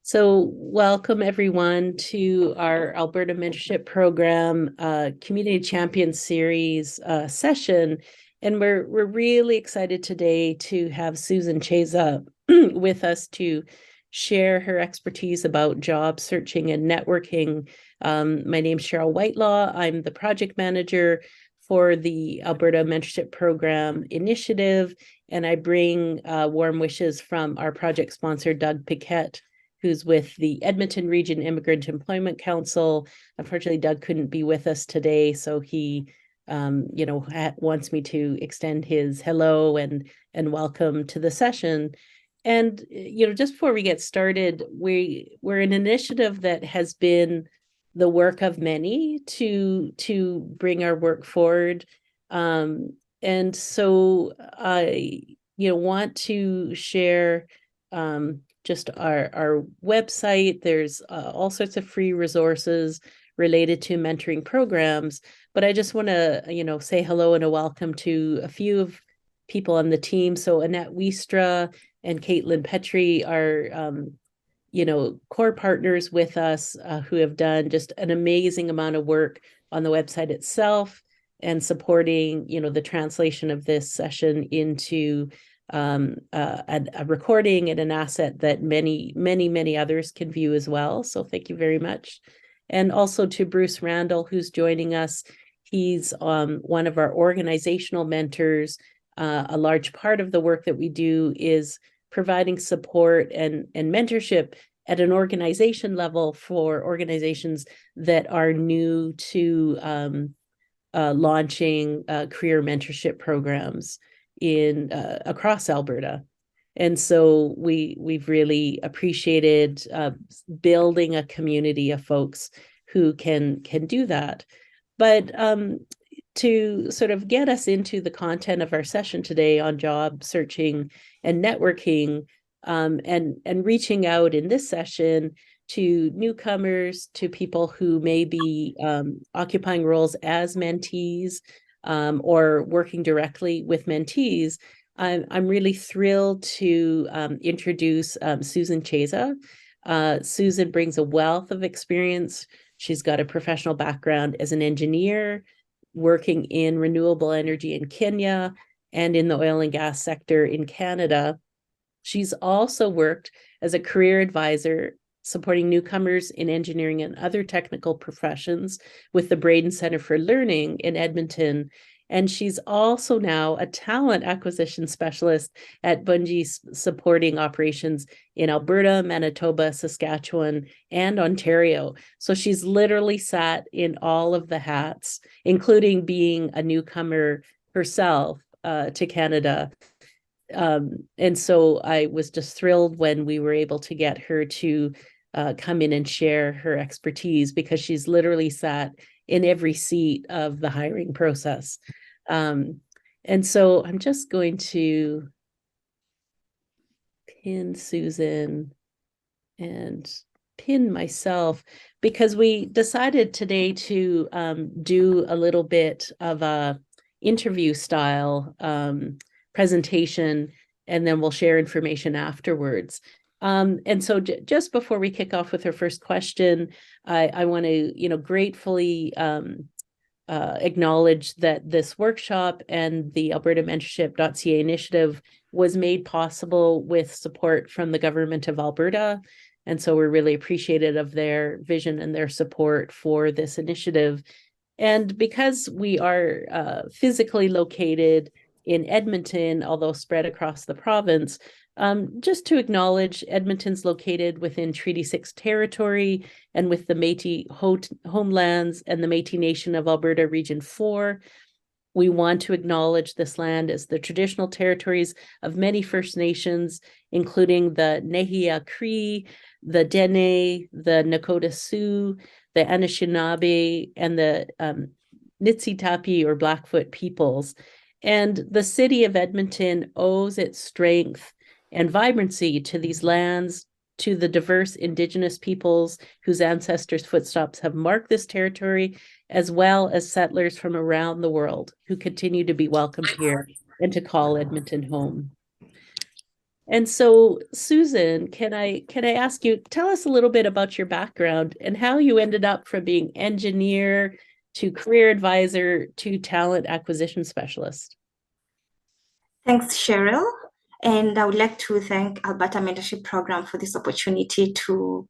So welcome everyone to our Alberta Mentorship Program Community Champion Series session. And we're really excited today to have Susan Chesa with us to share her expertise about job searching and networking. My name's Cheryl Whitelaw. I'm the project manager for the Alberta Mentorship Program initiative, and I bring warm wishes from our project sponsor, Doug Piquette, who's with the Edmonton Region Immigrant Employment Council. Unfortunately, Doug couldn't be with us today, so he, wants me to extend his hello and welcome to the session. And just before we get started, we're an initiative that has been the work of many to bring our work forward. And so I, want to share just our website. There's all sorts of free resources related to mentoring programs. But I just want to, say hello and a welcome to a few of people on the team. So Annette Wiestra and Caitlin Petrie are, core partners with us who have done just an amazing amount of work on the website itself and supporting, the translation of this session into a recording and an asset that many others can view as well. So thank you very much. And also to Bruce Randall, who's joining us. He's one of our organizational mentors. A large part of the work that we do is providing support and mentorship at an organization level for organizations that are new to launching career mentorship programs in across Alberta. And so we've really appreciated building a community of folks who can do that. But to sort of get us into the content of our session today on job searching and networking, and reaching out in this session to newcomers, to people who may be occupying roles as mentees, or working directly with mentees, I'm really thrilled to introduce Susan Chesa. Susan brings a wealth of experience. She's got a professional background as an engineer, working in renewable energy in Kenya and in the oil and gas sector in Canada. She's also worked as a career advisor supporting newcomers in engineering and other technical professions with the Braden Center for Learning in Edmonton. And she's also now a talent acquisition specialist at Bunge, supporting operations in Alberta, Manitoba, Saskatchewan, and Ontario. So she's literally sat in all of the hats, including being a newcomer herself to Canada. And so I was just thrilled when we were able to get her to come in and share her expertise, because she's literally sat in every seat of the hiring process. And so I'm just going to pin Susan and pin myself, because we decided today to do a little bit of a interview style presentation, and then we'll share information afterwards. And so just before we kick off with her first question, I want to, gratefully acknowledge that this workshop and the Alberta Mentorship.ca initiative was made possible with support from the government of Alberta. And so we're really appreciative of their vision and their support for this initiative. And because we are physically located in Edmonton, although spread across the province, just to acknowledge, Edmonton's located within Treaty 6 territory and with the Métis homelands and the Métis Nation of Alberta Region 4. We want to acknowledge this land as the traditional territories of many First Nations, including the Nehiyah Cree, the Dene, the Nakota Sioux, the Anishinaabe, and the Niitsitapi or Blackfoot peoples. And the city of Edmonton owes its strength and vibrancy to these lands, to the diverse Indigenous peoples whose ancestors' footsteps have marked this territory, as well as settlers from around the world who continue to be welcomed here and to call Edmonton home. And so, Susan, can I ask you, tell us a little bit about your background and how you ended up from being engineer to career advisor to talent acquisition specialist? Thanks, Cheryl. And I would like to thank Alberta Mentorship Program for this opportunity to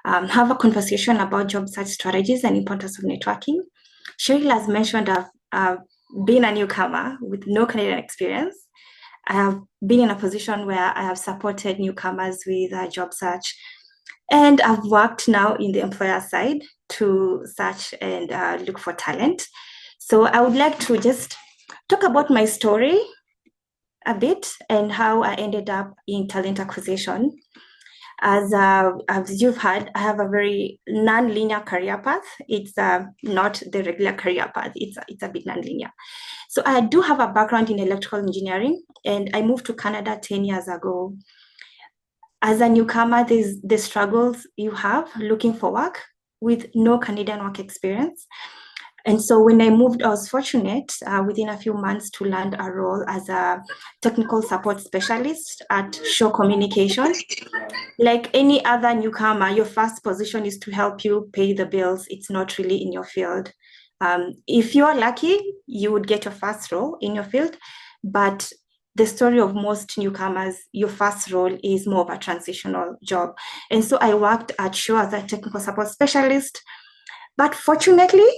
have a conversation about job search strategies and importance of networking. Cheryl has mentioned I've been a newcomer with no Canadian experience. I have been in a position where I have supported newcomers with a job search. And I've worked now in the employer side to search and look for talent. So I would like to just talk about my story a bit and how I ended up in talent acquisition. As you've heard, I have a very non-linear career path. It's not the regular career path. It's a bit non-linear. So I do have a background in electrical engineering, and I moved to Canada 10 years ago. As a newcomer, there's the struggles you have looking for work with no Canadian work experience. And so when I moved, I was fortunate within a few months to land a role as a technical support specialist at Show Communication. Like any other newcomer, your first position is to help you pay the bills. It's not really in your field. If you're lucky, you would get your first role in your field, but the story of most newcomers, your first role is more of a transitional job. And so I worked at Show as a technical support specialist, but fortunately,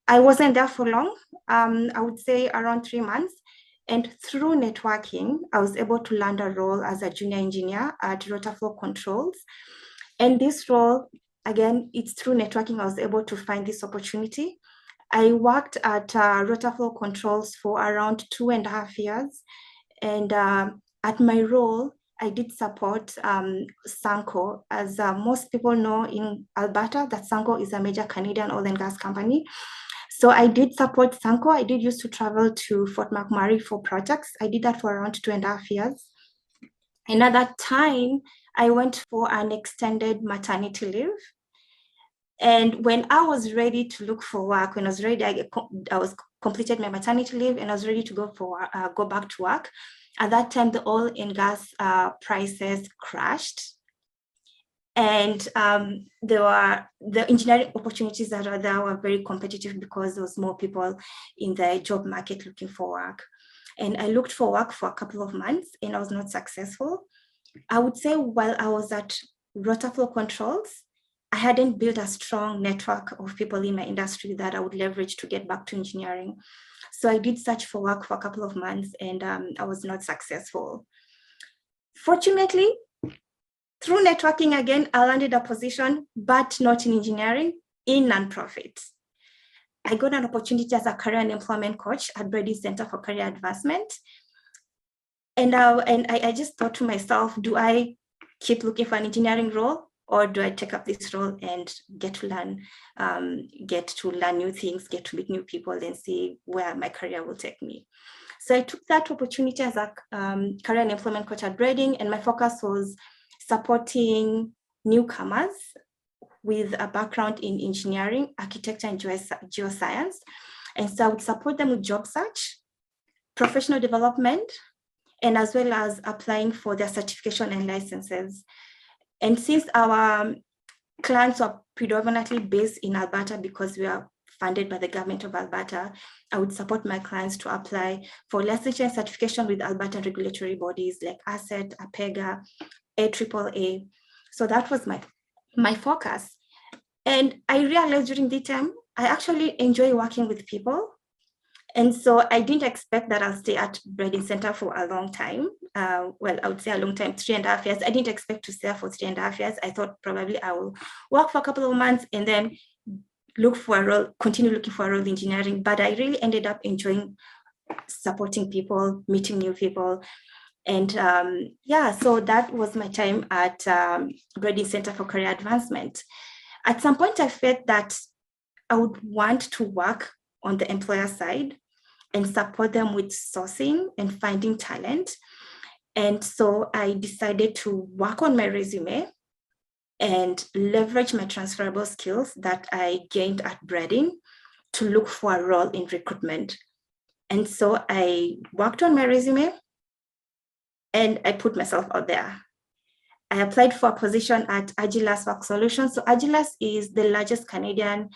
I wasn't there for long. I would say around 3 months. And through networking, I was able to land a role as a junior engineer at Rotaflow Controls. And this role, again, it's through networking I was able to find this opportunity. I worked at Rotaflow Controls for around 2.5 years. And at my role, I did support Sanco. As most people know in Alberta, that Sanco is a major Canadian oil and gas company. So I did support Sanco. I did used to travel to Fort McMurray for projects. I did that for around 2.5 years. And at that time, I went for an extended maternity leave. And when I was ready to look for work, when I was ready, I was completed my maternity leave and I was ready to go back to work. At that time, the oil and gas prices crashed. And the engineering opportunities that are there were very competitive because there was more people in the job market looking for work. And I looked for work for a couple of months and I was not successful. I would say while I was at Rotaflow Controls, I hadn't built a strong network of people in my industry that I would leverage to get back to engineering. So I did search for work for a couple of months and I was not successful. Fortunately, through networking again, I landed a position, but not in engineering, in nonprofit. I got an opportunity as a career and employment coach at Brady Center for Career Advancement. And I just thought to myself, do I keep looking for an engineering role or do I take up this role and get to learn new things, get to meet new people and see where my career will take me? So I took that opportunity as a career and employment coach at Brady, and my focus was supporting newcomers with a background in engineering, architecture, and geoscience. And so I would support them with job search, professional development, and as well as applying for their certification and licenses. And since our clients are predominantly based in Alberta because we are funded by the government of Alberta, I would support my clients to apply for licensure and certification with Alberta regulatory bodies like ASET, APEGA, AAA. So that was my focus. And I realized during the time, I actually enjoy working with people. And so I didn't expect that I'll stay at Brady Center for a long time. Well, I would say a long time, 3.5 years. I didn't expect to stay for 3.5 years. I thought probably I will work for a couple of months and then continue looking for a role in engineering. But I really ended up enjoying supporting people, meeting new people. And so that was my time at Brady Center for Career Advancement. At some point, I felt that I would want to work on the employer side and support them with sourcing and finding talent. And so I decided to work on my resume and leverage my transferable skills that I gained at Brady to look for a role in recruitment. And so I worked on my resume. and I put myself out there. I applied for a position at Agilas Work Solutions. So Agilas is the largest Canadian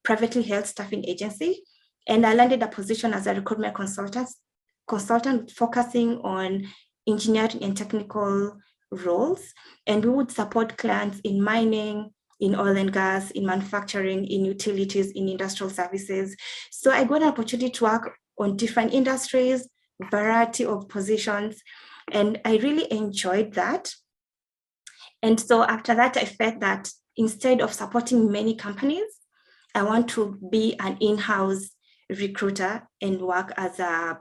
privately held staffing agency. And I landed a position as a recruitment consultant focusing on engineering and technical roles. And we would support clients in mining, in oil and gas, in manufacturing, in utilities, in industrial services. So I got an opportunity to work on different industries, variety of positions, and I really enjoyed that. And so after that, I felt that instead of supporting many companies, I want to be an in-house recruiter and work as a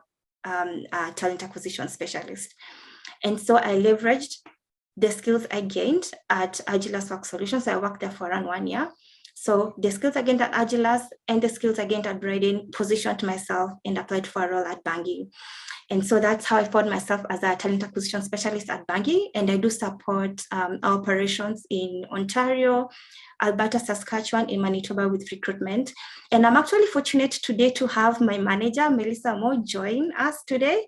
talent acquisition specialist. And so I leveraged the skills I gained at Agilas Work Solutions. I worked there for around 1 year. So the skills I gained at Agilas and the skills I gained at Braden positioned myself and applied for a role at Bunge. And so that's how I found myself as a talent acquisition specialist at Bunge. And I do support our operations in Ontario, Alberta, Saskatchewan, and Manitoba with recruitment. And I'm actually fortunate today to have my manager, Melissa Moore, join us today.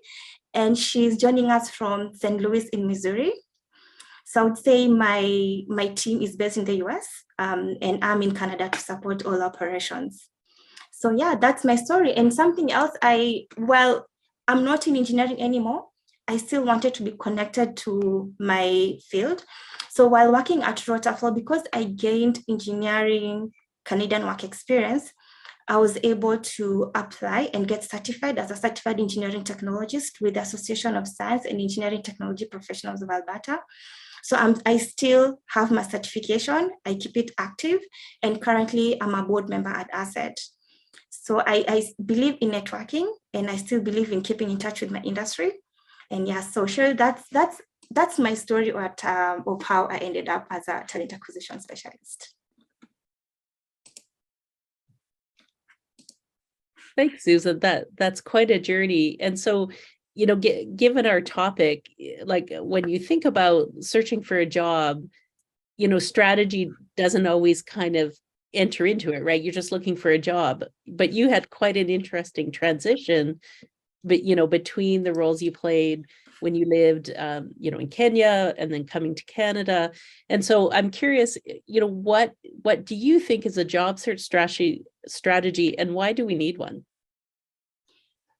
And she's joining us from St. Louis in Missouri. So I would say my team is based in the US and I'm in Canada to support all operations. So yeah, that's my story. And something else, I'm not in engineering anymore. I still wanted to be connected to my field. So while working at Rotaflow, because I gained engineering Canadian work experience, I was able to apply and get certified as a certified engineering technologist with the Association of Science and Engineering Technology Professionals of Alberta. So I still have my certification. I keep it active, and currently I'm a board member at Asset. So I believe in networking, and I still believe in keeping in touch with my industry. And yeah, so sure, that's my story of how I ended up as a talent acquisition specialist. Thanks, Susan. That's quite a journey. And so, given our topic, like when you think about searching for a job, strategy doesn't always kind of enter into it, right? You're just looking for a job, but you had quite an interesting transition, but between the roles you played when you lived, in Kenya and then coming to Canada. And so I'm curious, what do you think is a job search strategy and why do we need one?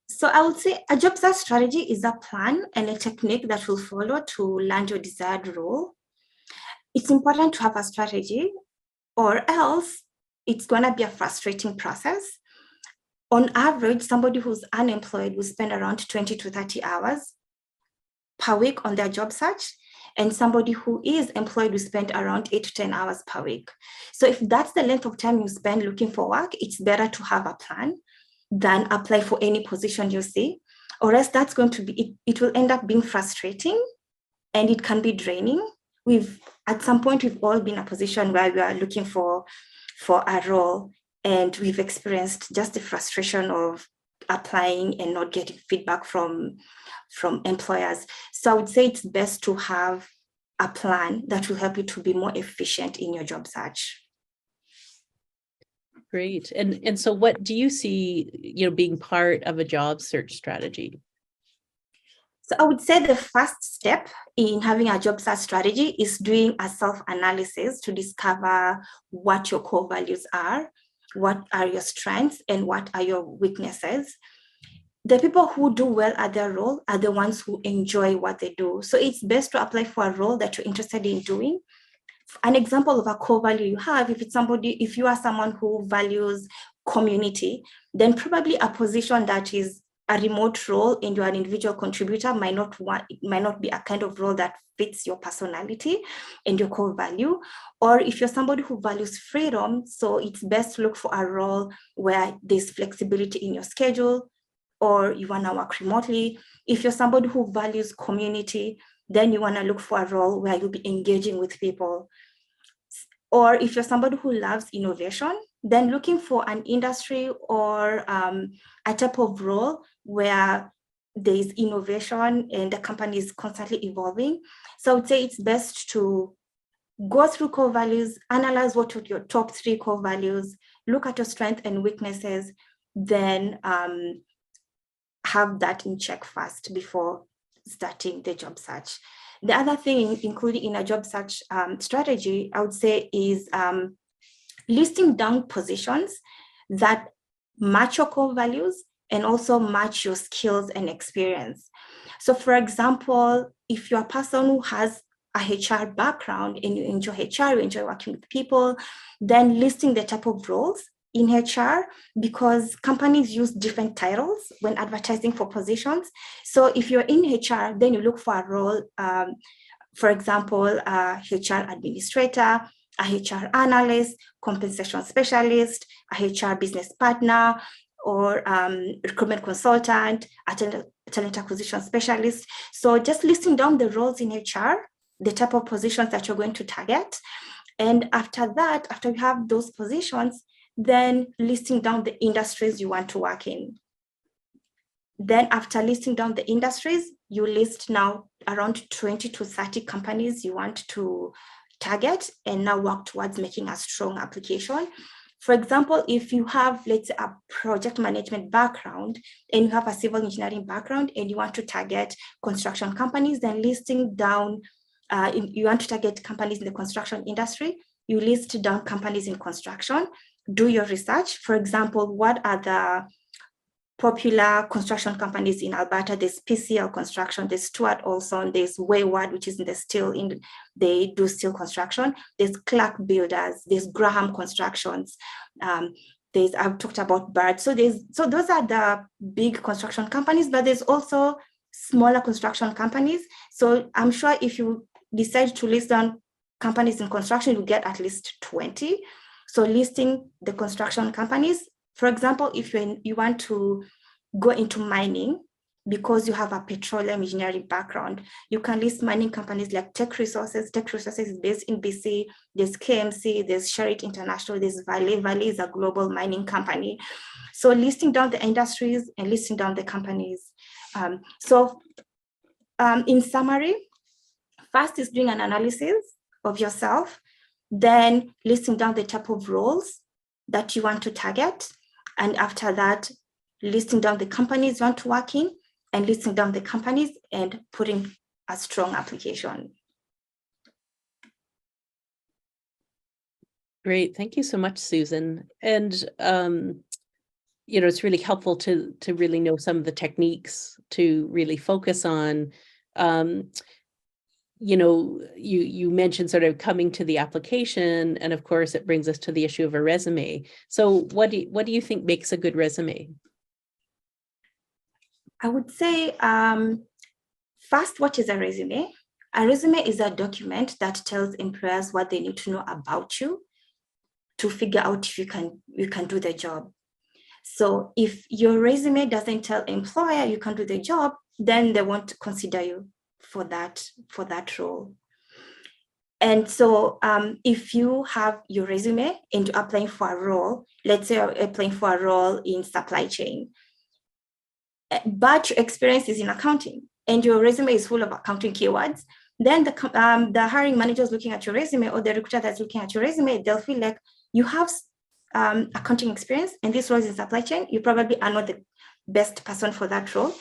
So I would say a job search strategy is a plan and a technique that will follow to land your desired role. It's important to have a strategy, or else it's going to be a frustrating process. On average, somebody who's unemployed will spend around 20 to 30 hours per week on their job search, and somebody who is employed will spend around 8 to 10 hours per week. So if that's the length of time you spend looking for work, it's better to have a plan than apply for any position you see, or else that's going to be, it will end up being frustrating and it can be draining. At some point, we've all been in a position where we are looking for a role and we've experienced just the frustration of applying and not getting feedback from employers. So I would say it's best to have a plan that will help you to be more efficient in your job search. Great. And so what do you see, being part of a job search strategy? So I would say the first step in having a job search strategy is doing a self-analysis to discover what your core values are, what are your strengths, and what are your weaknesses. The people who do well at their role are the ones who enjoy what they do. So it's best to apply for a role that you're interested in doing. An example of a core value you have, if you are someone who values community, then probably a position that is a remote role and you're an individual contributor might not be a kind of role that fits your personality and your core value. Or if you're somebody who values freedom, so it's best to look for a role where there's flexibility in your schedule, or you want to work remotely. If you're somebody who values community, then you want to look for a role where you'll be engaging with people. Or if you're somebody who loves innovation, then looking for an industry or a type of role where there's innovation and the company is constantly evolving. So I would say it's best to go through core values, analyze what are your top 3 core values, look at your strengths and weaknesses, then have that in check first before starting the job search. The other thing included in a job search strategy, I would say, is listing down positions that match your core values and also match your skills and experience. So for example, if you're a person who has a HR background and you enjoy HR, you enjoy working with people, then listing the type of roles in HR, because companies use different titles when advertising for positions. So if you're in HR, then you look for a role, for example, a HR administrator, a HR analyst, compensation specialist, a HR business partner, or recruitment consultant, a talent acquisition specialist. So just listing down the roles in HR, the type of positions that you're going to target. And after that, after you have those positions, then listing down the industries you want to work in. Then after listing down the industries, you list now around 20 to 30 companies you want to target and now work towards making a strong application. For example, if you have, let's say, a project management background and you have a civil engineering background and you want to target construction companies, then listing down, you want to target companies in the construction industry, you list down companies in construction, do your research. For example, what are the popular construction companies in Alberta? There's PCL Construction, there's Stuart Olson, there's Wayward, which is in the steel, they do steel construction. There's Clark Builders, there's Graham Constructions. I've talked about Bird. So those are the big construction companies, but there's also smaller construction companies. So I'm sure if you decide to list down companies in construction, you get at least 20. So listing the construction companies, for example, if you want to go into mining because you have a petroleum engineering background, you can list mining companies like Tech Resources. Tech Resources is based in BC. There's KMC, there's Sherritt International, there's Vale. Vale is a global mining company. So listing down the industries and listing down the companies. In summary, first is doing an analysis of yourself, then listing down the type of roles that you want to target. And after that, listing down the companies you want to work in and listing down the companies and putting a strong application. Great. Thank you so much, Susan. And, it's really helpful to really know some of the techniques to really focus on. You mentioned sort of coming to the application, and of course it brings us to the issue of a resume. So what do you think makes a good resume? I would say, first, what is a resume? A resume is a document that tells employers what they need to know about you to figure out if you can do the job. So if your resume doesn't tell employer you can do the job, then they won't consider you for that role. And so if you have your resume and you're applying for a role, let's say you're applying for a role in supply chain, but your experience is in accounting and your resume is full of accounting keywords, then the hiring manager is looking at your resume, or the recruiter that's looking at your resume, they'll feel like you have accounting experience and this role is in supply chain. You probably are not the best person for that role.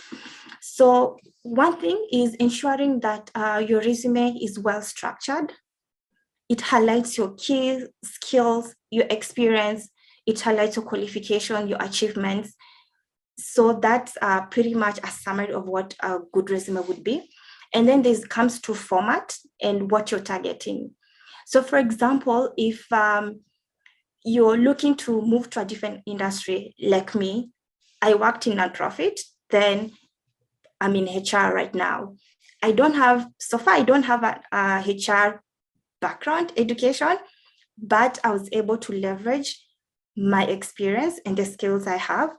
So one thing is ensuring that your resume is well structured. It highlights your key skills, your experience. It highlights your qualification, your achievements. So that's pretty much a summary of what a good resume would be. And then this comes to format and what you're targeting. So for example, if you're looking to move to a different industry, like me, I worked in nonprofit, then I'm in HR right now. So far I don't have a HR background education, but I was able to leverage my experience and the skills I have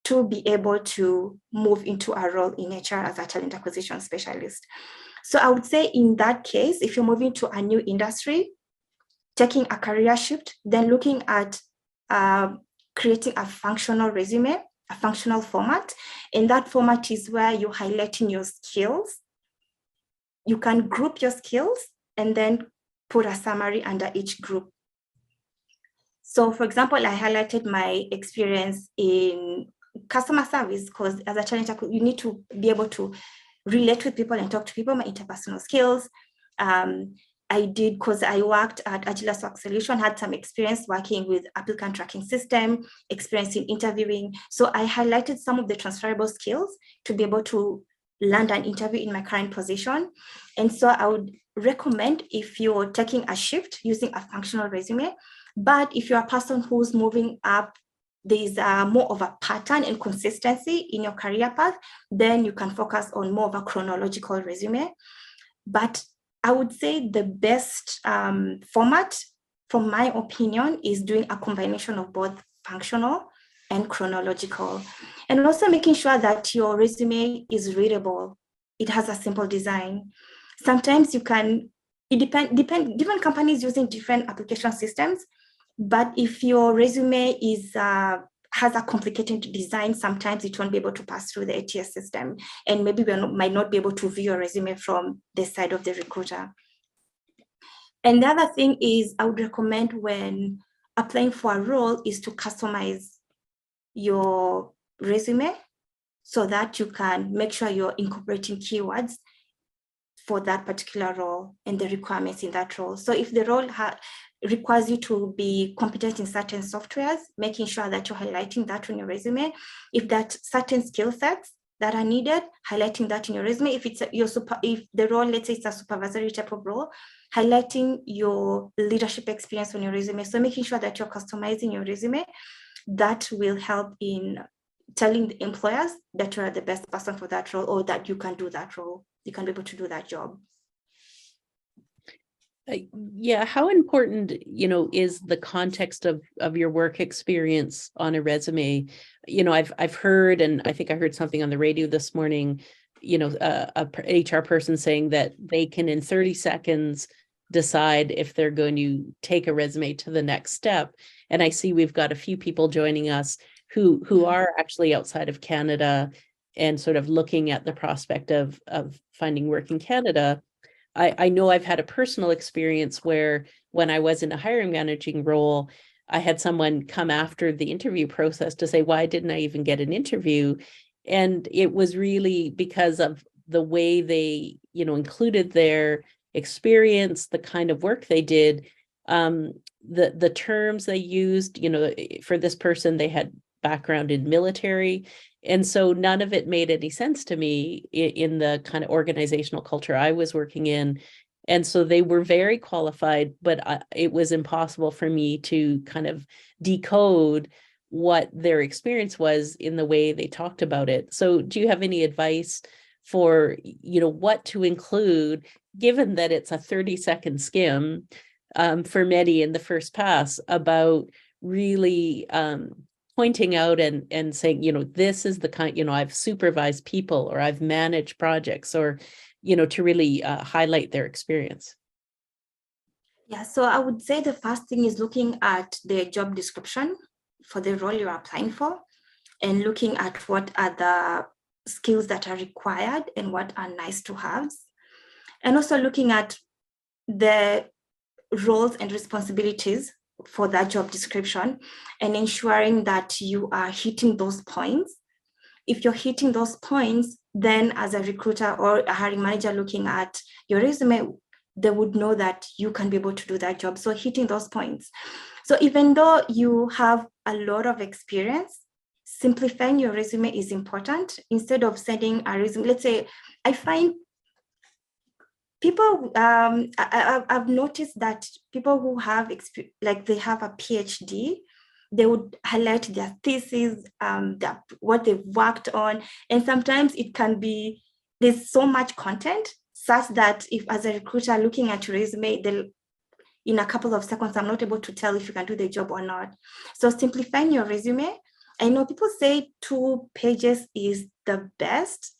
to be able to move into a role in HR as a talent acquisition specialist. So I would say in that case, if you're moving to a new industry, taking a career shift, then looking at creating a functional resume, a functional format. And that format is where you're highlighting your skills. You can group your skills and then put a summary under each group. So for example, I highlighted my experience in customer service, because as a talent, you need to be able to relate with people and talk to people, my interpersonal skills. I did, because I worked at Agilus Work Solution, had some experience working with applicant tracking system, experience in interviewing. So I highlighted some of the transferable skills to be able to land an interview in my current position. And so I would recommend, if you're taking a shift, using a functional resume. But if you're a person who's moving up, there's more of a pattern and consistency in your career path, then you can focus on more of a chronological resume. But I would say the best format, from my opinion, is doing a combination of both functional and chronological. And also making sure that your resume is readable. It has a simple design. Sometimes you can, different companies using different application systems, but if your resume is has a complicated design, sometimes it won't be able to pass through the ATS system, and maybe might not be able to view your resume from the side of the recruiter. And the other thing is, I would recommend when applying for a role is to customize your resume so that you can make sure you're incorporating keywords for that particular role and the requirements in that role. So if the role requires you to be competent in certain softwares, making sure that you're highlighting that on your resume. If that certain skill sets that are needed, highlighting that in your resume. If it's if the role, let's say it's a supervisory type of role, highlighting your leadership experience on your resume. So making sure that you're customizing your resume, that will help in telling the employers that you're the best person for that role, or that you can do that role. You can be able to do that job. Yeah, how important, is the context of your work experience on a resume? I've heard, and I think I heard something on the radio this morning, a HR person saying that they can in 30 seconds decide if they're going to take a resume to the next step. And I see we've got a few people joining us who are actually outside of Canada and sort of looking at the prospect of finding work in Canada. I know I've had a personal experience where when I was in a hiring managing role, I had someone come after the interview process to say, why didn't I even get an interview? And it was really because of the way they, included their experience, the kind of work they did, the terms they used, for this person, they had background in military. And so none of it made any sense to me in the kind of organizational culture I was working in. And so they were very qualified, but it was impossible for me to kind of decode what their experience was in the way they talked about it. So do you have any advice for, what to include, given that it's a 30-second skim for many in the first pass, about really pointing out and saying, this is the kind, I've supervised people, or I've managed projects, or, to really highlight their experience? Yeah, so I would say the first thing is looking at the job description for the role you're applying for, and looking at what are the skills that are required and what are nice to haves. And also looking at the roles and responsibilities for that job description, and ensuring that you are hitting those points. If you're hitting those points, then as a recruiter or a hiring manager looking at your resume, they would know that you can be able to do that job. So hitting those points. So even though you have a lot of experience, simplifying your resume is important. Instead of sending a resume, let's say, I find people, I've noticed that people who have they have a PhD, they would highlight their thesis, what they've worked on. And sometimes it can be, there's so much content such that if as a recruiter looking at your resume, in a couple of seconds, I'm not able to tell if you can do the job or not. So simplifying your resume, I know people say 2 pages is the best,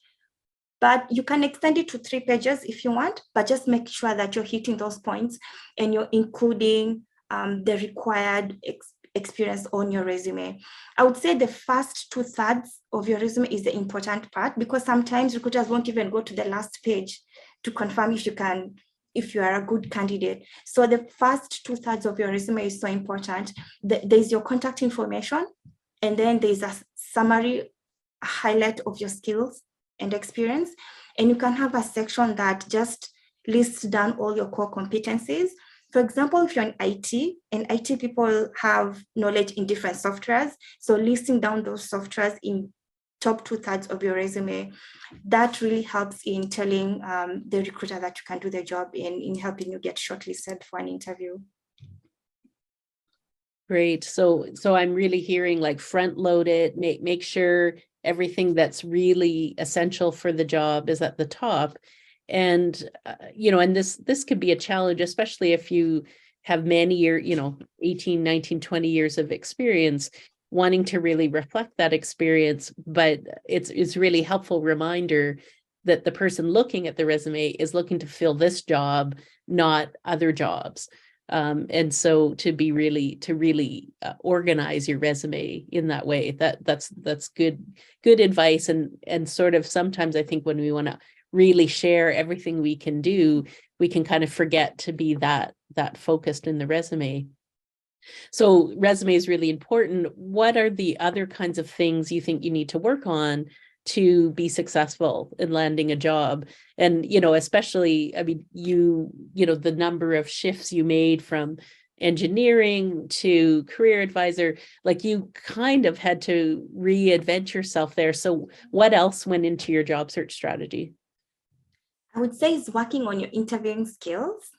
but you can extend it to 3 pages if you want, but just make sure that you're hitting those points and you're including the required experience on your resume. I would say the first 2/3 of your resume is the important part, because sometimes recruiters won't even go to the last page to confirm if you are a good candidate. So the first 2/3 of your resume is so important. There's your contact information, and then there's a summary highlight of your skills and experience. And you can have a section that just lists down all your core competencies. For example, if you're in IT, and IT people have knowledge in different softwares, so listing down those softwares in top 2/3 of your resume, that really helps in telling the recruiter that you can do the job in helping you get shortlisted for an interview. Great. So I'm really hearing like front load it, make sure everything that's really essential for the job is at the top. And, and this could be a challenge, especially if you have many year, 18, 19, 20 years of experience, wanting to really reflect that experience. But it's really helpful reminder that the person looking at the resume is looking to fill this job, not other jobs. And so to really organize your resume in that way, that's good advice. And sort of sometimes I think when we want to really share everything we can do, we can kind of forget to be that focused in the resume. So resume is really important. What are the other kinds of things you think you need to work on to be successful in landing a job? And, especially, I mean, the number of shifts you made from engineering to career advisor, like you kind of had to reinvent yourself there. So what else went into your job search strategy? I would say it's working on your interviewing skills.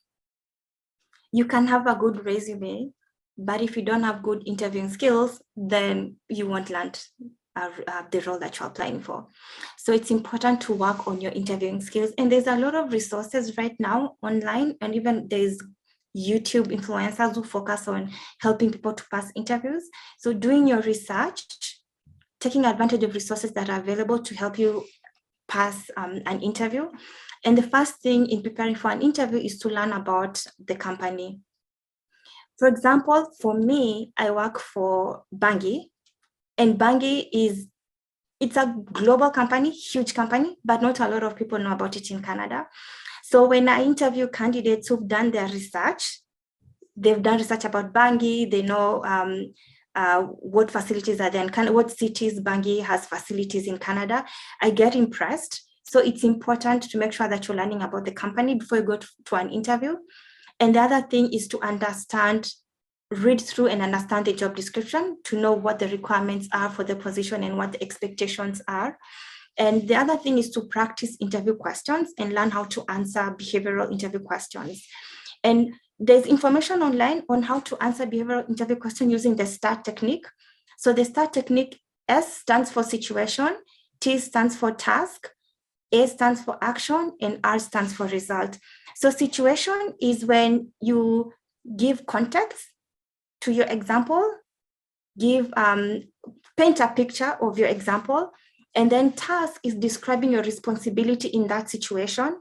You can have a good resume, but if you don't have good interviewing skills, then you won't land the role that you're applying for. So it's important to work on your interviewing skills. And there's a lot of resources right now online, and even there's YouTube influencers who focus on helping people to pass interviews. So doing your research, taking advantage of resources that are available to help you pass an interview. And the first thing in preparing for an interview is to learn about the company. For example, for me, I work for Bunge, and Bunge it's a global company, huge company, but not a lot of people know about it in Canada. So when I interview candidates who've done their research, they've done research about Bunge, they know what facilities are there in Canada, what cities Bunge has facilities in Canada, I get impressed. So it's important to make sure that you're learning about the company before you go to an interview. And the other thing is to read through and understand the job description to know what the requirements are for the position and what the expectations are. And the other thing is to practice interview questions and learn how to answer behavioral interview questions. And there's information online on how to answer behavioral interview questions using the STAR technique. So the STAR technique, S stands for situation, T stands for task, A stands for action, and R stands for result. So situation is when you give context to your example, paint a picture of your example, and then task is describing your responsibility in that situation,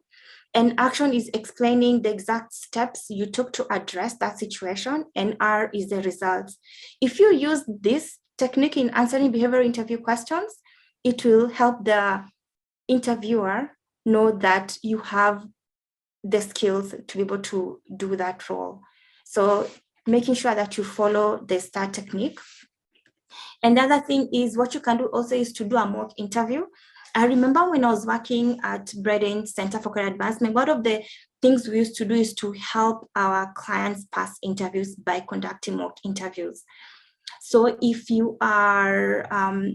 and action is explaining the exact steps you took to address that situation, and R is the results. If you use this technique in answering behavioral interview questions, it will help the interviewer know that you have the skills to be able to do that role. So making sure that you follow the STAR technique. And the other thing is what you can do also is to do a mock interview. I remember when I was working at Braden Center for Career Advancement, one of the things we used to do is to help our clients pass interviews by conducting mock interviews. So if you are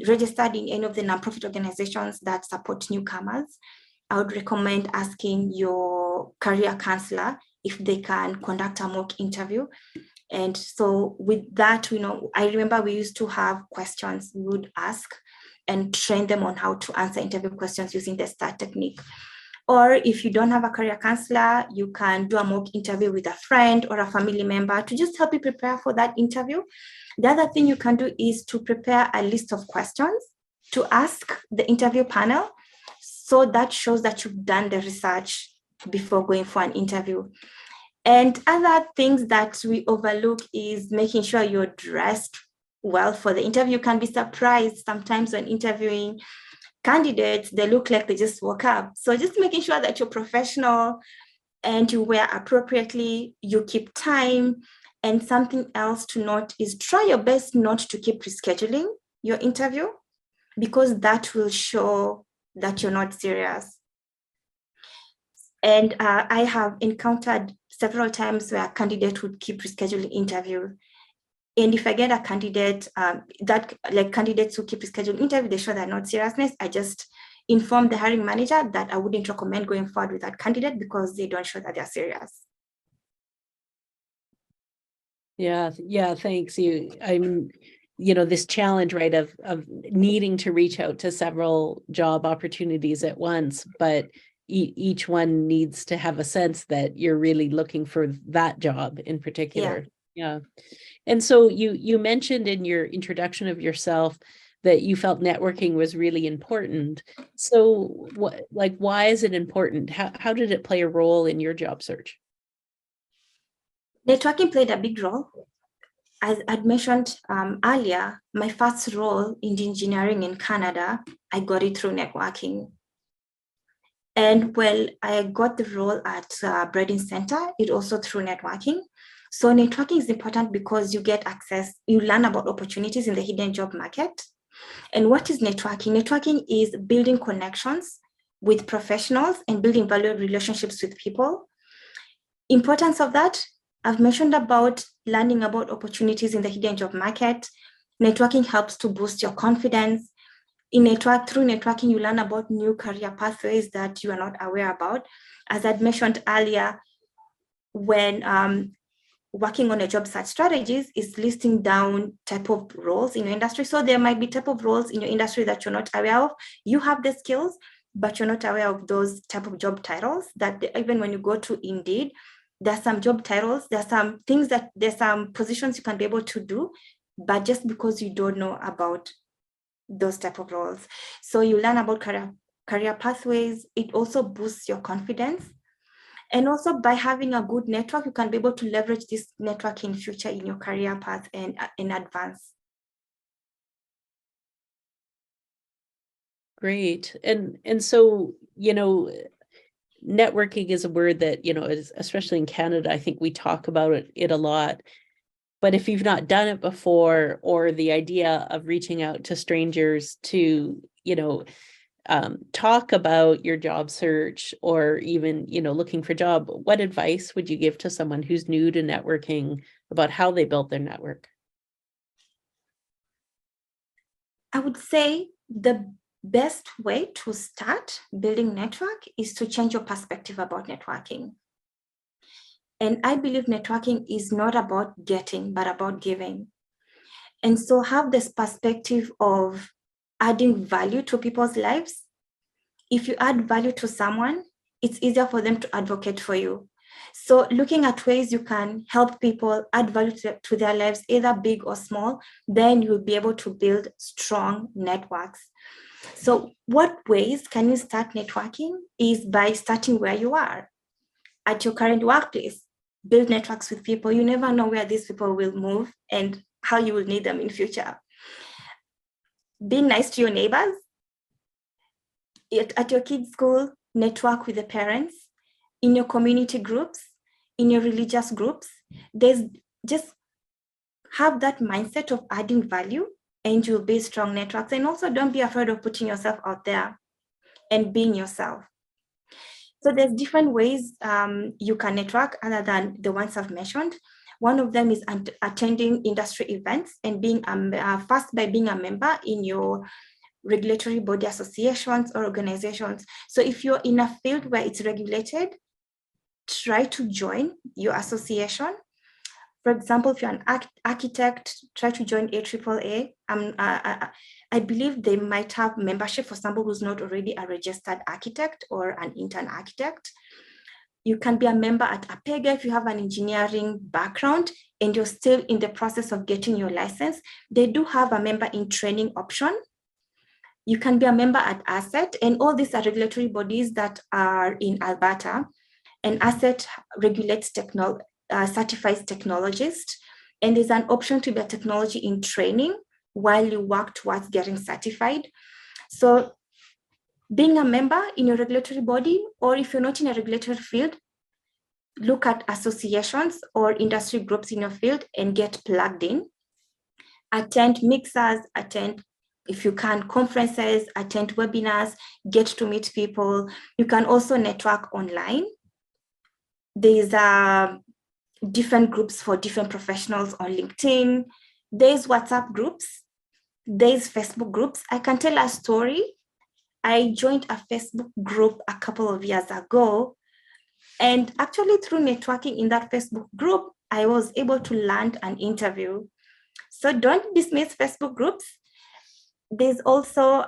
registered in any of the nonprofit organizations that support newcomers, I would recommend asking your career counselor if they can conduct a mock interview. And so with that, I remember we used to have questions we would ask and train them on how to answer interview questions using the STAR technique. Or if you don't have a career counselor, you can do a mock interview with a friend or a family member to just help you prepare for that interview. The other thing you can do is to prepare a list of questions to ask the interview panel. So that shows that you've done the research before going for an interview. And other things that we overlook is making sure you're dressed well for the interview. You can be surprised sometimes when interviewing candidates, they look like they just woke up. So just making sure that you're professional and you wear appropriately, you keep time. And something else to note is try your best not to keep rescheduling your interview, because that will show that you're not serious. And I have encountered several times where a candidate would keep rescheduling interviews. And if I get a candidate candidates who keep rescheduling interview, they show they're not seriousness, I just inform the hiring manager that I wouldn't recommend going forward with that candidate because they don't show that they're serious. Yeah, thanks. This challenge, right, of needing to reach out to several job opportunities at once, but each one needs to have a sense that you're really looking for that job in particular. Yeah. And so you mentioned in your introduction of yourself that you felt networking was really important. So why is it important? How did it play a role in your job search? Networking played a big role. As I'd mentioned earlier, my first role in engineering in Canada, I got it through networking. And I got the role at Breeding Center, it also through networking. So networking is important because you get access, you learn about opportunities in the hidden job market. And what is networking? Networking is building connections with professionals and building valuable relationships with people. Importance of that, I've mentioned about learning about opportunities in the hidden job market. Networking helps to boost your confidence. Through networking, you learn about new career pathways that you are not aware about. As I'd mentioned earlier, when working on a job search strategies is listing down type of roles in your industry. So there might be type of roles in your industry that you're not aware of. You have the skills, but you're not aware of those type of job titles that even when you go to Indeed, there's some job titles, there's some positions you can be able to do, but just because you don't know about those type of roles. So you learn about career pathways. It also boosts your confidence. And also by having a good network, you can be able to leverage this network in future in your career path and in advance. Great. And so, networking is a word that, especially in Canada, I think we talk about it a lot. But if you've not done it before, or the idea of reaching out to strangers to, talk about your job search or even, looking for a job, what advice would you give to someone who's new to networking about how they built their network? I would say the best way to start building network is to change your perspective about networking. And I believe networking is not about getting, but about giving. And so have this perspective of adding value to people's lives. If you add value to someone, it's easier for them to advocate for you. So looking at ways you can help people add value to their lives, either big or small, then you'll be able to build strong networks. So what ways can you start networking is by starting where you are at your current workplace. Build networks with people. You never know where these people will move and how you will need them in future. Being nice to your neighbors. At your kids' school, network with the parents. In your community groups, in your religious groups, there's just have that mindset of adding value and you'll build strong networks. And also don't be afraid of putting yourself out there and being yourself. So there's different ways you can network other than the ones I've mentioned. One of them is attending industry events and being first by being a member in your regulatory body associations or organizations. So if you're in a field where it's regulated, try to join your association. For example, if you're an architect, try to join AAA. I believe they might have membership for somebody who's not already a registered architect or an intern architect. You can be a member at APEGA if you have an engineering background and you're still in the process of getting your license. They do have a member in training option. You can be a member at ASSET, and all these are regulatory bodies that are in Alberta. And ASSET regulates certifies technologists, and there's an option to be a technology in training while you work towards getting certified. So being a member in your regulatory body, or if you're not in a regulatory field, look at associations or industry groups in your field and get plugged in. Attend mixers, attend if you can, conferences, attend webinars, get to meet people. You can also network online. There's different groups for different professionals on LinkedIn. There's WhatsApp groups. There's Facebook groups. I can tell a story. I joined a Facebook group a couple of years ago. And actually through networking in that Facebook group, I was able to land an interview. So don't dismiss Facebook groups. There's also,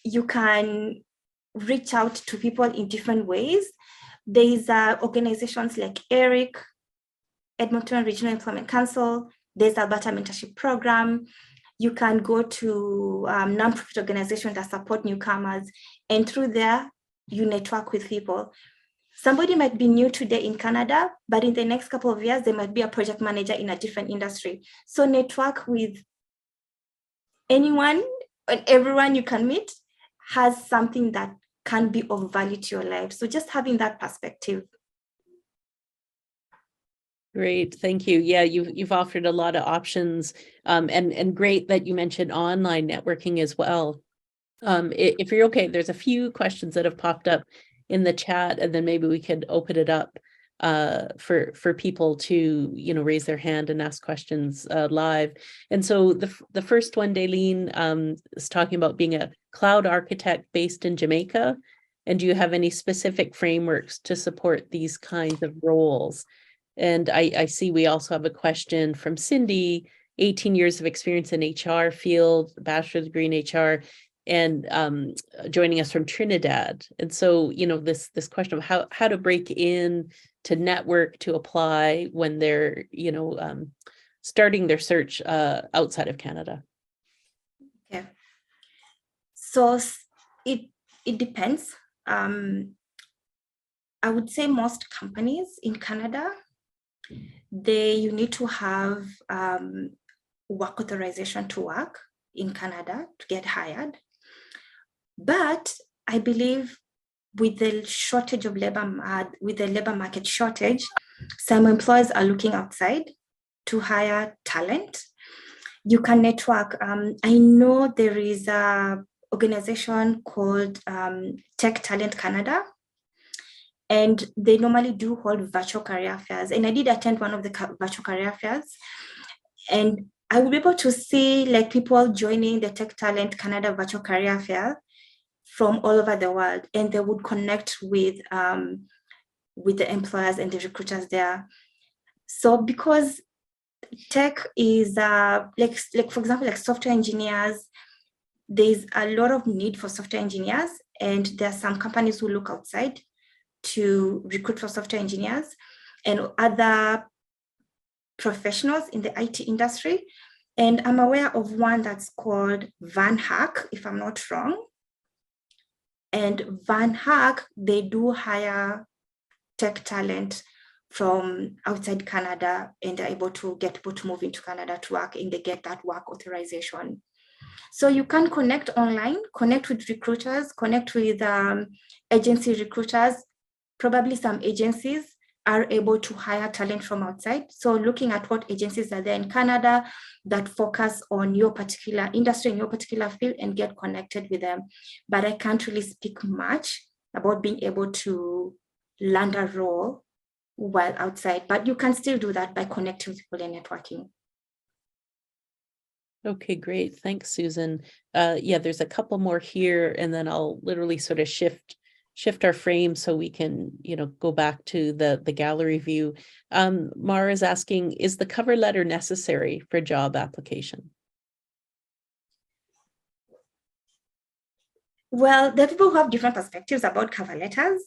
you can reach out to people in different ways. There's organizations like ERIC, Edmonton Regional Employment Council. There's Alberta Mentorship Program. You can go to nonprofit organizations that support newcomers, and through there, you network with people. Somebody might be new today in Canada, but in the next couple of years, they might be a project manager in a different industry. So network with anyone and everyone you can meet has something that can be of value to your life. So just having that perspective. Great, thank you. Yeah, you've offered a lot of options, and great that you mentioned online networking as well. If you're okay, there's a few questions that have popped up in the chat, and then maybe we could open it up for people to raise their hand and ask questions live. And so the first one, Daleen, is talking about being a cloud architect based in Jamaica, and do you have any specific frameworks to support these kinds of roles? And I see we also have a question from Cindy, 18 years of experience in HR field, bachelor's degree in HR, and joining us from Trinidad. And so, this question of how to break in to network, to apply when they're, starting their search outside of Canada. Okay. So it depends. I would say most companies in Canada, you need to have work authorization to work in Canada to get hired. But I believe with the shortage of labor, with the labor market shortage, some employers are looking outside to hire talent. You can network. I know there is an organization called Tech Talent Canada, and they normally do hold virtual career fairs. And I did attend one of the virtual career fairs, and I will be able to see like people joining the Tech Talent Canada virtual career fair from all over the world, and they would connect with the employers and the recruiters there. So because tech is like for example, like software engineers, there's a lot of need for software engineers, and there are some companies who look outside to recruit for software engineers and other professionals in the IT industry. And I'm aware of one that's called Van Hack, if I'm not wrong. And Van Hack, they do hire tech talent from outside Canada, and they're able to get people to move into Canada to work, and they get that work authorization. So you can connect online, connect with recruiters, connect with agency recruiters. Probably some agencies are able to hire talent from outside. So looking at what agencies are there in Canada that focus on your particular industry, in your particular field, and get connected with them. But I can't really speak much about being able to land a role while outside, but you can still do that by connecting with people and networking. Okay, great. Thanks, Susan. Yeah, there's a couple more here, and then I'll literally sort of shift our frame so we can, go back to the gallery view. Mara is asking, is the cover letter necessary for job application? Well, there are people who have different perspectives about cover letters.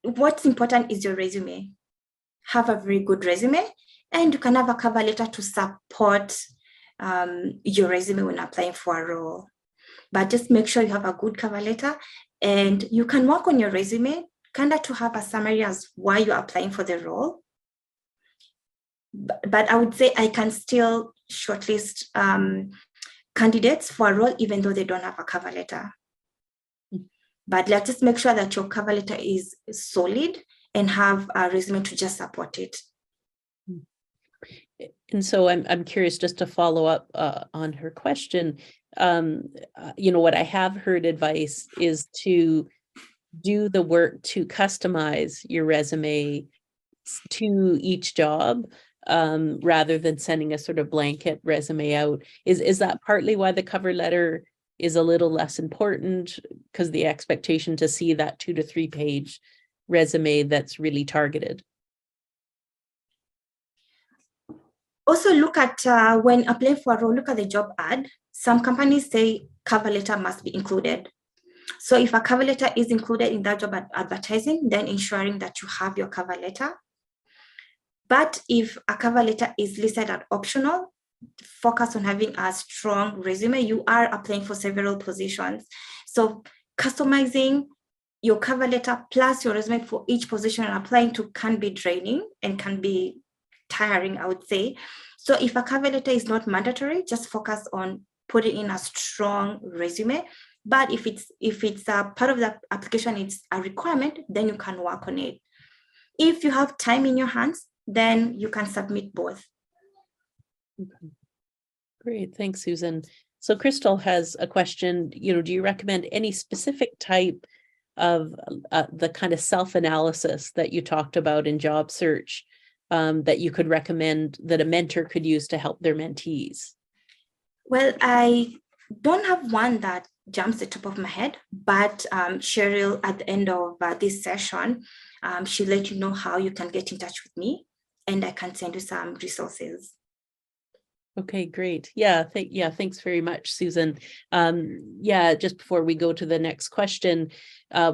What's important is your resume. Have a very good resume, and you can have a cover letter to support your resume when applying for a role. But just make sure you have a good cover letter, and you can work on your resume kind of to have a summary as why you're applying for the role. But I would say I can still shortlist candidates for a role even though they don't have a cover letter. But let's just make sure that your cover letter is solid and have a resume to just support it. And so I'm curious, just to follow up on her question. What I have heard advice is to do the work to customize your resume to each job, rather than sending a sort of blanket resume out. Is that partly why the cover letter is a little less important, because the expectation to see that 2 to 3 page resume that's really targeted? Also, look at when applying for a role, look at the job ad. Some companies say cover letter must be included. So if a cover letter is included in that job advertising, then ensuring that you have your cover letter. But if a cover letter is listed as optional, focus on having a strong resume. You are applying for several positions. So customizing your cover letter plus your resume for each position you're applying to can be draining and can be tiring, I would say. So if a cover letter is not mandatory, just focus on putting in a strong resume. But if it's a part of the application, it's a requirement, then you can work on it. If you have time in your hands, then you can submit both. Okay. Great, thanks, Susan. So Crystal has a question. Do you recommend any specific type of the kind of self-analysis that you talked about in job search, that you could recommend that a mentor could use to help their mentees? Well, I don't have one that jumps the top of my head, but Cheryl, at the end of this session, she'll let you know how you can get in touch with me, and I can send you some resources. Okay, great. Yeah, thanks very much, Susan. Just before we go to the next question,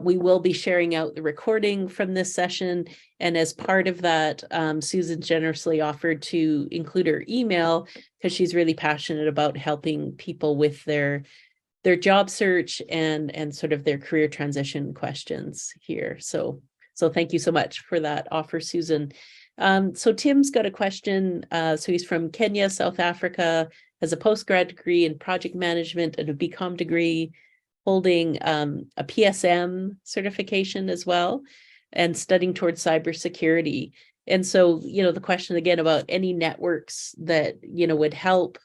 we will be sharing out the recording from this session. And as part of that, Susan generously offered to include her email, because she's really passionate about helping people with their job search and sort of their career transition questions here. So thank you so much for that offer, Susan. So Tim's got a question. So he's from Kenya, South Africa, has a postgrad degree in project management and a BCom degree, holding a PSM certification as well, and studying towards cybersecurity. And so, the question again about any networks that, would help,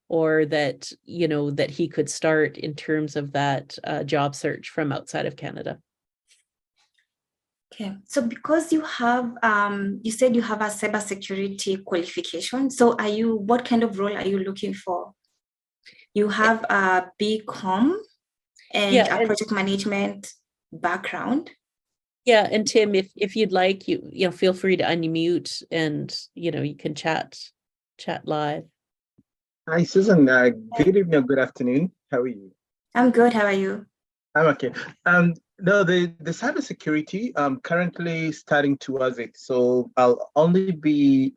or that, that he could start in terms of that job search from outside of Canada. Okay, so because you have, you said you have a cybersecurity qualification. So what kind of role are you looking for? You have a BCom and a project management background. Yeah, and Tim, if you'd like, you feel free to unmute, and you can chat live. Hi, Susan. Good evening or good afternoon. How are you? I'm good. How are you? I'm okay. No, the cybersecurity, I'm currently starting towards it. So I'll only be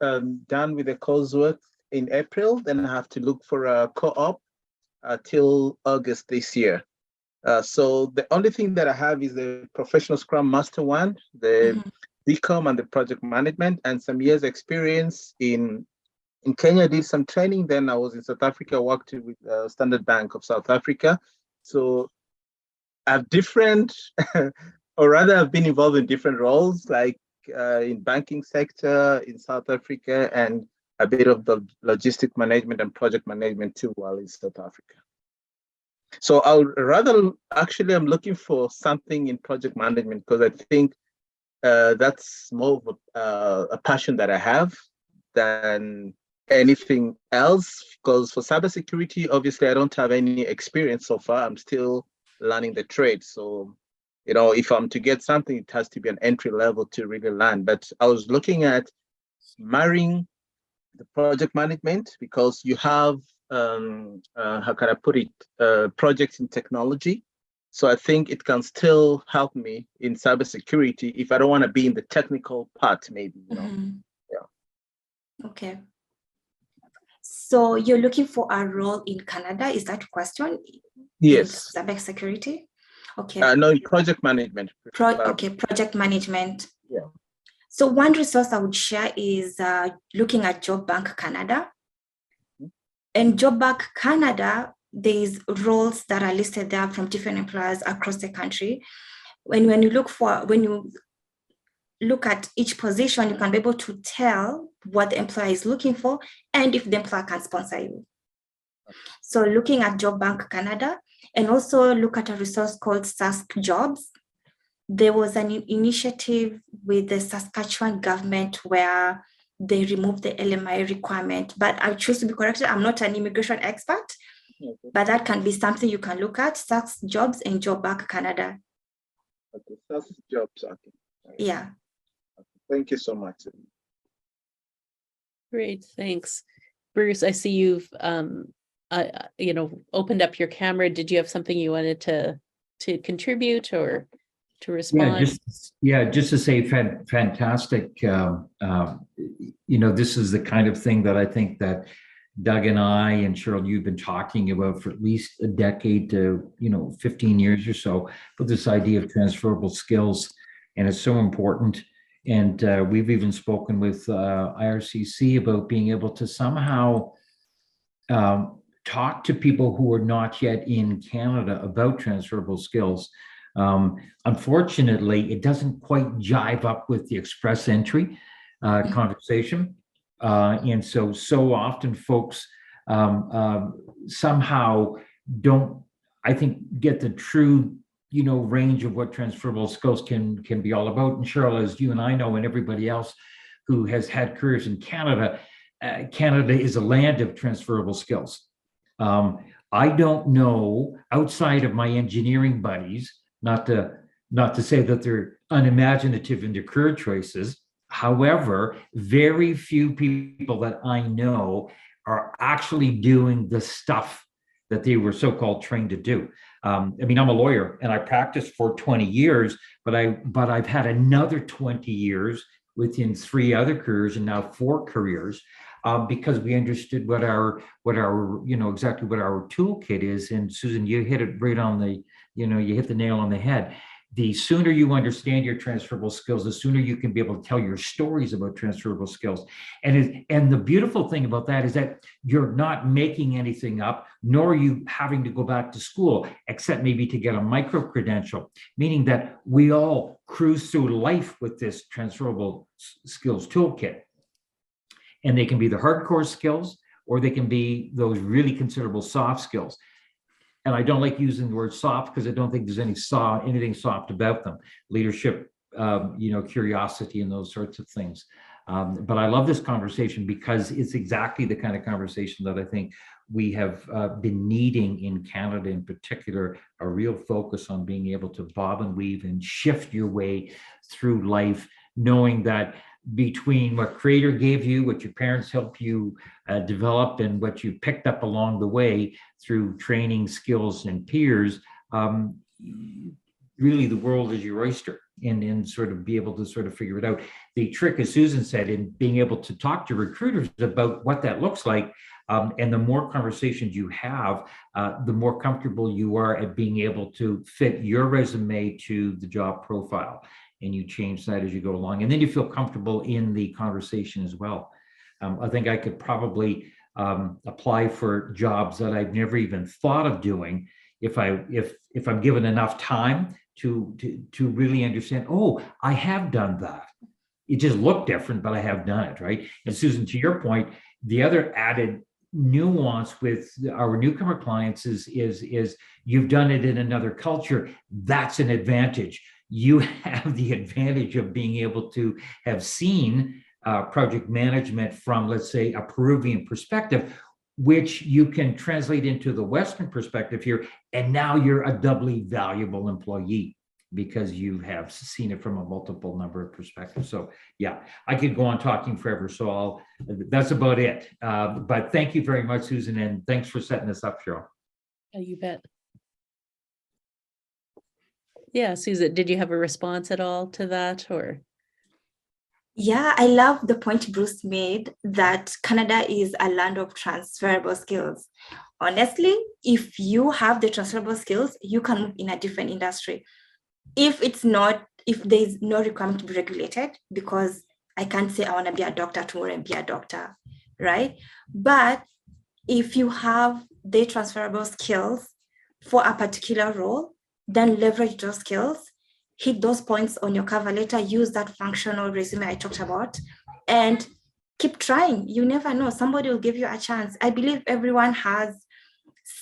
done with the coursework in April. Then I have to look for a co-op till August this year. So the only thing that I have is the professional Scrum Master 1, the BCom and the project management, and some years experience in Kenya. I did some training. Then I was in South Africa, worked with Standard Bank of South Africa. So I've or rather I've been involved in different roles, like in banking sector in South Africa, and a bit of the logistic management and project management too while in South Africa. So I'm looking for something in project management, because I think that's more of a passion that I have than anything else. Because for cybersecurity, obviously I don't have any experience so far. I'm still learning the trade. So, if I'm to get something, it has to be an entry level to really learn. But I was looking at marrying the project management, because you have, how can I put it, projects in technology. So I think it can still help me in cybersecurity if I don't want to be in the technical part, maybe, Yeah. Okay. So you're looking for a role in Canada, is that question? Yes. In cybersecurity? Okay. No, in project management. Project management. Yeah. So one resource I would share is looking at Job Bank Canada. And Job Bank Canada, there's roles that are listed there from different employers across the country. When you look at each position, you can be able to tell what the employer is looking for, and if the employer can sponsor you. So looking at Job Bank Canada, and also look at a resource called Sask Jobs. There was an initiative with the Saskatchewan government where they removed the LMI requirement, but I choose to be corrected. I'm not an immigration expert, but that can be something you can look at, Sask Jobs and Job Bank Canada. Okay, Sask Jobs, okay. Yeah. Thank you so much. Great, thanks. Bruce, I see you've opened up your camera. Did you have something you wanted to contribute or to respond? Just to say fantastic. This is the kind of thing that I think that Doug and I and Cheryl, you've been talking about for at least a decade to 15 years or so, but this idea of transferable skills, and it's so important. And we've even spoken with IRCC about being able to somehow talk to people who are not yet in Canada about transferable skills. Unfortunately, it doesn't quite jive up with the express entry conversation. And so often folks somehow don't, I think, get the true range of what transferable skills can be all about. And Cheryl, as you and I know, and everybody else who has had careers in Canada, Canada is a land of transferable skills. I don't know, outside of my engineering buddies, not to say that they're unimaginative in their career choices. However, very few people that I know are actually doing the stuff that they were so-called trained to do. I'm a lawyer and I practiced for 20 years, but I've had another 20 years within 3 other careers and now 4 careers, because we understood what our exactly what our toolkit is. And Susan, you hit it right on the, you hit the nail on the head. The sooner you understand your transferable skills, the sooner you can be able to tell your stories about transferable skills. And the beautiful thing about that is that you're not making anything up, nor are you having to go back to school, except maybe to get a micro credential, meaning that we all cruise through life with this transferable skills toolkit. And they can be the hardcore skills, or they can be those really considerable soft skills. And I don't like using the word soft because I don't think there's anything soft about them. Leadership, curiosity, and those sorts of things. But I love this conversation because it's exactly the kind of conversation that I think we have been needing in Canada in particular, a real focus on being able to bob and weave and shift your way through life, knowing that between what Creator gave you, what your parents helped you develop, and what you picked up along the way through training, skills, and peers, really the world is your oyster, and sort of be able to sort of figure it out. The trick, as Susan said, in being able to talk to recruiters about what that looks like, and the more conversations you have, the more comfortable you are at being able to fit your resume to the job profile. And you change that as you go along. And then you feel comfortable in the conversation as well. I think I could probably apply for jobs that I've never even thought of doing if I'm given enough time to really understand, oh, I have done that. It just looked different, but I have done it, right? And Susan, to your point, the other added nuance with our newcomer clients is you've done it in another culture. That's an advantage. You have the advantage of being able to have seen project management from, let's say, a Peruvian perspective, which you can translate into the Western perspective here. And now you're a doubly valuable employee because you have seen it from a multiple number of perspectives. So yeah, I could go on talking forever. So that's about it. But thank you very much, Susan. And thanks for setting this up, Cheryl. Oh, you bet. Yeah, Susan, did you have a response at all to that, or? Yeah, I love the point Bruce made that Canada is a land of transferable skills. Honestly, if you have the transferable skills, you can move in a different industry. If there's no requirement to be regulated, because I can't say I want to be a doctor tomorrow and be a doctor, right? But if you have the transferable skills for a particular role, then leverage those skills, hit those points on your cover letter, use that functional resume I talked about, and keep trying. You never know. Somebody will give you a chance. I believe everyone has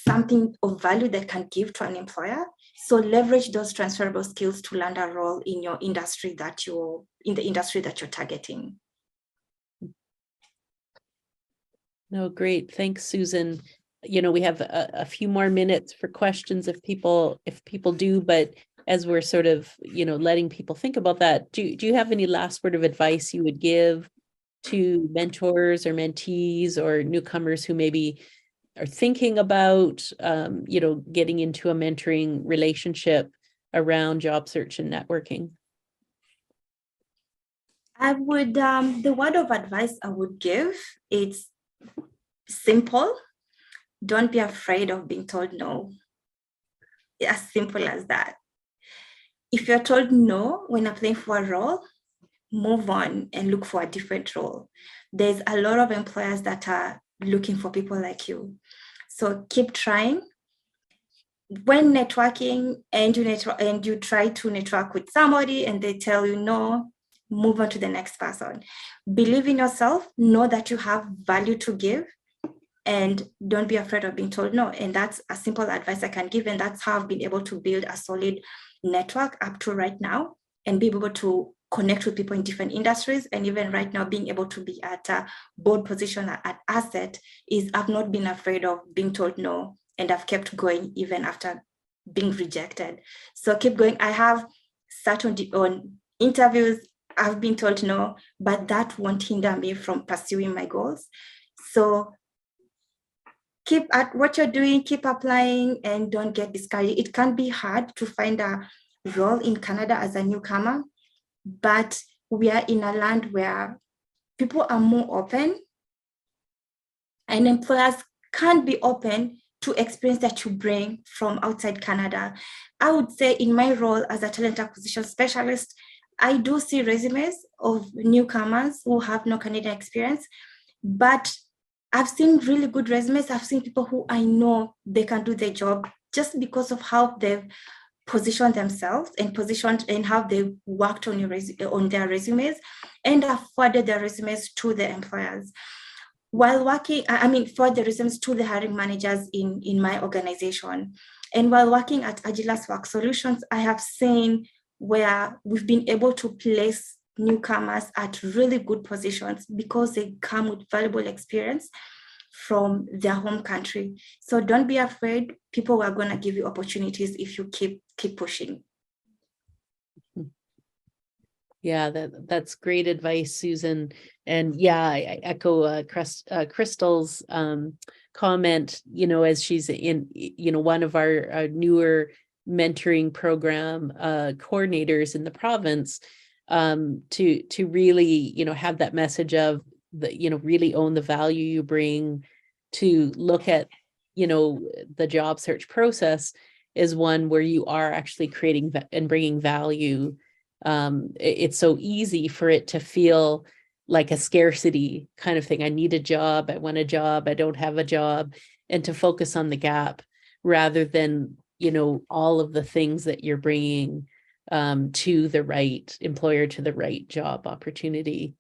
something of value that can give to an employer. So leverage those transferable skills to land a role in your industry in the industry that you're targeting. No, great. Thanks, Susan. You know, we have a few more minutes for questions if people do, but as we're sort of, you know, letting people think about that, do you have any last word of advice you would give to mentors or mentees or newcomers who maybe are thinking about, you know, getting into a mentoring relationship around job search and networking? I would, the word of advice I would give, it's simple. Don't be afraid of being told no. As simple as that. If you're told no when applying for a role, move on and look for a different role. There's a lot of employers that are looking for people like you. So keep trying. When networking and you try to network with somebody and they tell you no, move on to the next person. Believe in yourself, know that you have value to give, and don't be afraid of being told no. And that's a simple advice I can give. And that's how I've been able to build a solid network up to right now and be able to connect with people in different industries. And even right now, being able to be at a board position at Asset is I've not been afraid of being told no. And I've kept going even after being rejected. So keep going. I have sat on interviews, I've been told no, but that won't hinder me from pursuing my goals. So keep at what you're doing, keep applying, and don't get discouraged. It can be hard to find a role in Canada as a newcomer, but we are in a land where people are more open and employers can be open to experience that you bring from outside Canada. I would say in my role as a talent acquisition specialist, I do see resumes of newcomers who have no Canadian experience, but I've seen really good resumes. I've seen people who I know they can do their job just because of how they've positioned themselves and how they worked on their resumes and afforded their resumes to the employers. While working, for the resumes to the hiring managers in my organization. And while working at Agilus Work Solutions, I have seen where we've been able to place newcomers at really good positions because they come with valuable experience from their home country. So don't be afraid. People are going to give you opportunities if you keep pushing. Yeah, that's great advice, Susan. And yeah, I echo Crystal's comment, you know, as she's in, you know, one of our newer mentoring program coordinators in the province, to really, you know, have that message of the, you know, really own the value you bring, to look at, you know, the job search process is one where you are actually creating and bringing value. It's so easy for it to feel like a scarcity kind of thing. I need a job. I want a job. I don't have a job. And to focus on the gap rather than, you know, all of the things that you're bringing to the right employer, to the right job opportunity.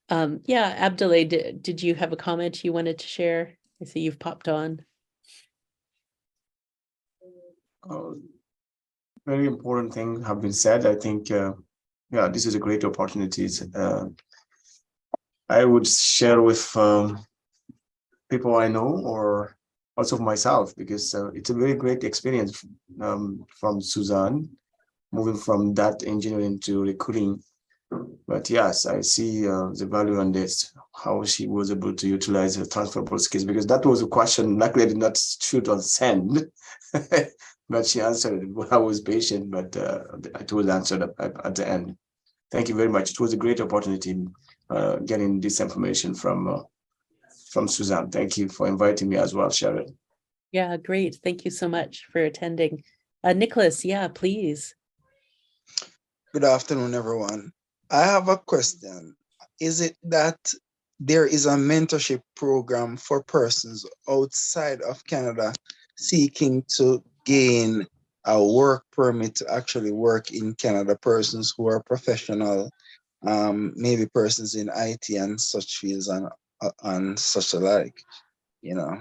Yeah, Abdoulaye, did you have a comment you wanted to share? I see you've popped on. Very important thing have been said. I think, yeah, this is a great opportunity. I would share with people I know or also myself, because it's a very great experience from Susan, moving from that engineering to recruiting. But yes, I see the value on this, how she was able to utilize her transferable skills, because that was a question. Luckily, I did not shoot or send, but she answered it. I was patient, but it was answered at the end. Thank you very much. It was a great opportunity getting this information from Susan. Thank you for inviting me as well, Sharon. Yeah, great. Thank you so much for attending. Nicholas, yeah, please. Good afternoon, everyone. I have a question. Is it that there is a mentorship program for persons outside of Canada seeking to gain a work permit to actually work in Canada, persons who are professional maybe persons in IT and such fields and such alike, you know.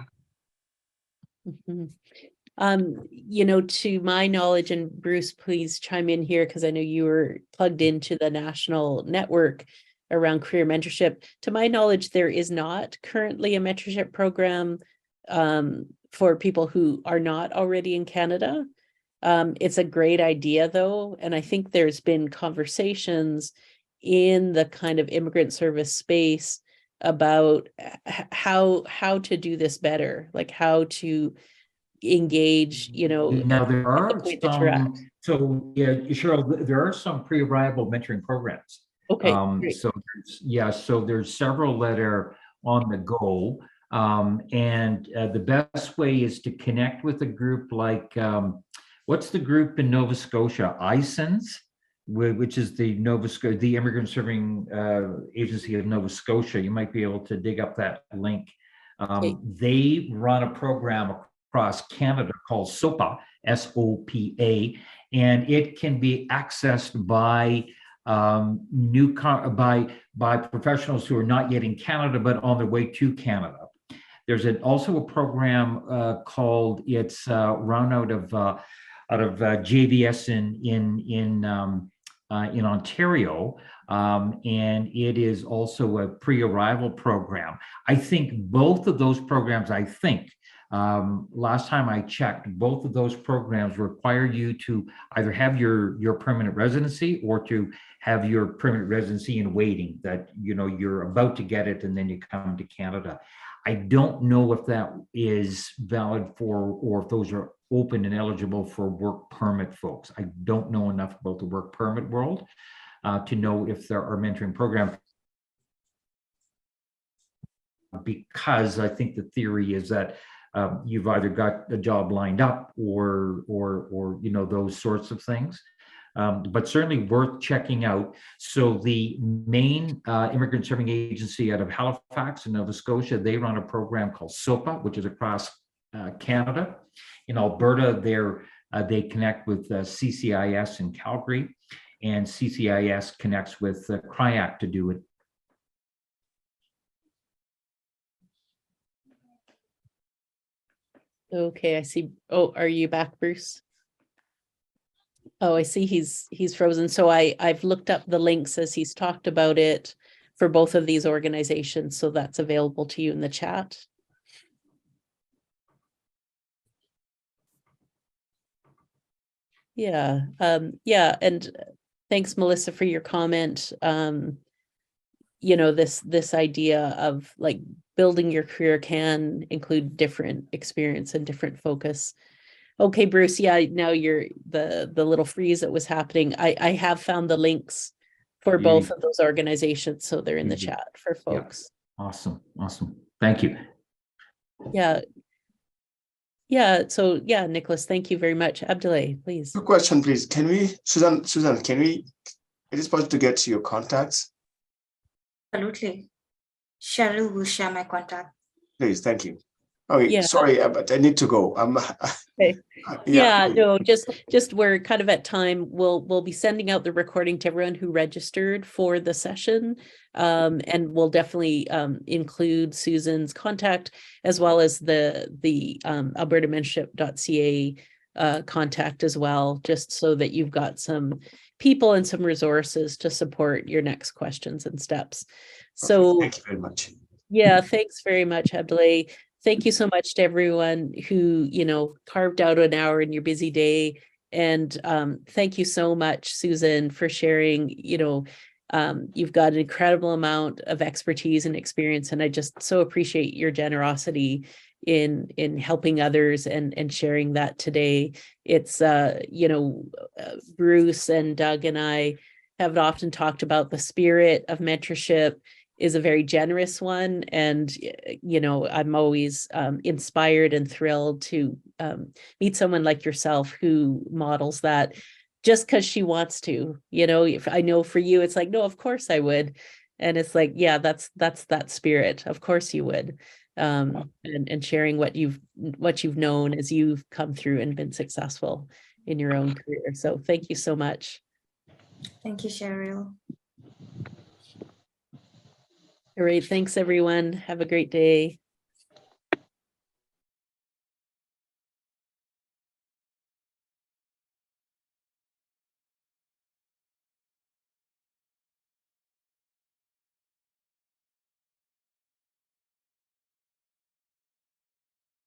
Mhm. To my knowledge, and Bruce, please chime in here because I know you were plugged into the national network around career mentorship. To my knowledge, there is not currently a mentorship program for people who are not already in Canada. It's a great idea though, and I think there's been conversations in the kind of immigrant service space about how to do this better, like how to engage, Now there at the are point that you're at. so yeah, Cheryl, there are some pre-arrival mentoring programs. Okay, great. So so there's several that are on the go. And the best way is to connect with a group like, what's the group in Nova Scotia? ISINS, which is the the Immigrant Serving Agency of Nova Scotia. You might be able to dig up that link. Okay. They run a program across Canada called SOPA, S-O-P-A, and it can be accessed by by professionals who are not yet in Canada but on their way to Canada. There's also a program called run out of JVS in Ontario, and it is also a pre-arrival program. I think both of those programs, last time I checked, both of those programs require you to either have your permanent residency or to have your permanent residency in waiting, that you're about to get it and then you come to Canada. I don't know if that is valid or if those are open and eligible for work permit folks. I don't know enough about the work permit world to know if there are mentoring programs, because I think the theory is that you've either got a job lined up or those sorts of things. But certainly worth checking out. So the main immigrant serving agency out of Halifax in Nova Scotia, they run a program called SOPA, which is across Canada. In Alberta, they connect with CCIS in Calgary, and CCIS connects with CRIAC to do it. Okay, I see. Oh, are you back, Bruce? Oh, I see he's frozen. So I've looked up the links as he's talked about it for both of these organizations. So that's available to you in the chat. Yeah. And thanks, Melissa, for your comment. This idea of like building your career can include different experience and different focus. Okay, Bruce. Yeah, now you're the little freeze that was happening. I have found the links for both of those organizations, so they're in the chat for folks. Yeah. Awesome. Thank you. Yeah. So yeah, Nicholas, thank you very much. Abdoulaye, please. Quick question, please. Can we, Susan, it is possible to get to your contacts? Absolutely. Cheryl will share my contact. Please, thank you. Okay, Yeah. sorry, but I need to go. Okay. No, just we're kind of at time. We'll be sending out the recording to everyone who registered for the session, and we'll definitely include Susan's contact as well as the albertamentorship.ca contact as well, just so that you've got some people and some resources to support your next questions and steps. So thank you very much. Yeah, thanks very much, Abdoulaye. Thank you so much to everyone who, carved out an hour in your busy day. And thank you so much, Susan, for sharing. You've got an incredible amount of expertise and experience, and I just so appreciate your generosity in helping others and sharing that today. It's, Bruce and Doug and I have often talked about the spirit of mentorship is a very generous one. And, I'm always inspired and thrilled to meet someone like yourself who models that just because she wants to. If I know for you, it's like, no, of course I would. And it's like, yeah, that's that spirit. Of course you would. And sharing what you've known as you've come through and been successful in your own career. So thank you so much. Thank you, Cheryl. All right. Thanks, everyone. Have a great day.